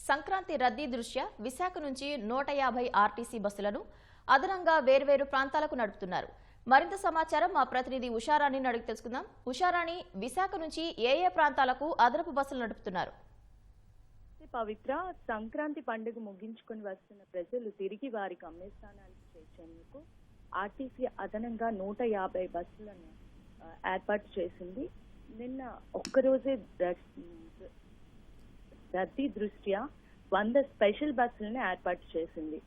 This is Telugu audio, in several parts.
సంక్రాంతి రద్దీ దృష్ట్యా విశాఖ నుంచి 150 ఆర్టీసీ బస్సులను అదనంగా వేర్వేరు ప్రాంతాలకు నడుపుతున్నారు. మరింత సమాచారం మా ప్రతినిధి ఉషారాణిని అడిగి తెలుసుకుందాం. ఉషారాణి, విశాఖ నుంచి ఏ ప్రాంతాలకు అదనపు బస్సులు నడుపుతున్నారు? పవిత్ర, సంక్రాంతి పండుగ ముగించుకొని వస్తున్న ప్రజలు తిరిగి వారి గమ్యస్థానాలకు చేర్చేందుకు ఆర్టీసీ అదనంగా 150 బస్సులను ఏర్పాటు చేసింది. నిన్న ఒక్కరోజే రద్దీ దృష్ట్యా 100 స్పెషల్ బస్సులను ఏర్పాటు చేసింది.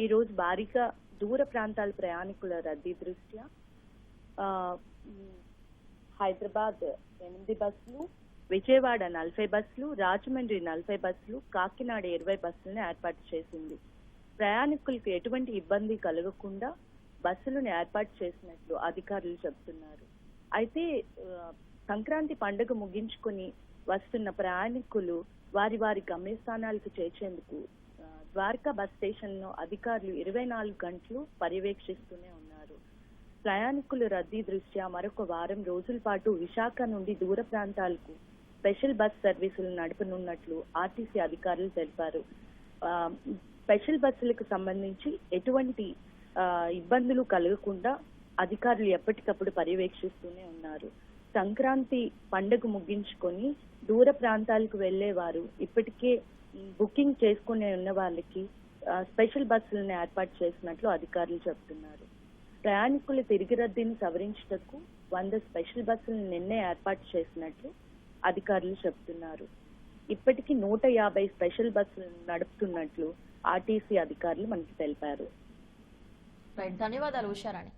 ఈ రోజు భారీగా దూర ప్రాంతాల ప్రయాణికుల రద్దీ దృష్ట్యా హైదరాబాద్ 8 బస్సులు, విజయవాడ 40 బస్సులు, రాజమండ్రి 40 బస్సులు, కాకినాడ 20 బస్సులను ఏర్పాటు చేసింది. ప్రయాణికులకు ఎటువంటి ఇబ్బంది కలగకుండా బస్సులను ఏర్పాటు చేసినట్లు అధికారులు చెబుతున్నారు. అయితే సంక్రాంతి పండుగ ముగించుకొని వస్తున్న ప్రయాణికులు వారి వారి గమ్యస్థానాలకు చేర్చేందుకు ద్వారకా బస్ స్టేషన్ లో అధికారులు 24 గంటలు పర్యవేక్షిస్తూనే ఉన్నారు. ప్రయాణికుల రద్దీ దృష్ట్యా మరొక వారం రోజుల పాటు విశాఖ నుండి దూర ప్రాంతాలకు స్పెషల్ బస్ సర్వీసులు నడపనున్నట్లు ఆర్టీసీ అధికారులు తెలిపారు. స్పెషల్ బస్సులకు సంబంధించి ఎటువంటి ఇబ్బందులు కలగకుండా అధికారులు ఎప్పటికప్పుడు పర్యవేక్షిస్తూనే ఉన్నారు. సంక్రాంతి పండుగ ముగించుకొని దూర ప్రాంతాలకు వెళ్లే వారు ఇప్పటికే బుకింగ్ చేసుకునే ఉన్న వాళ్ళకి స్పెషల్ బస్సులను ఏర్పాటు చేసినట్లు అధికారులు చెబుతున్నారు. ప్రయాణికుల తిరిగి రద్దీని సవరించుటకు 100 స్పెషల్ బస్సులను నిన్నే ఏర్పాటు చేసినట్లు అధికారులు చెబుతున్నారు. ఇప్పటికీ 150 స్పెషల్ బస్సులను నడుపుతున్నట్లు ఆర్టీసీ అధికారులు మనకి తెలిపారు. ధన్యవాదాలు ఉషారాణి.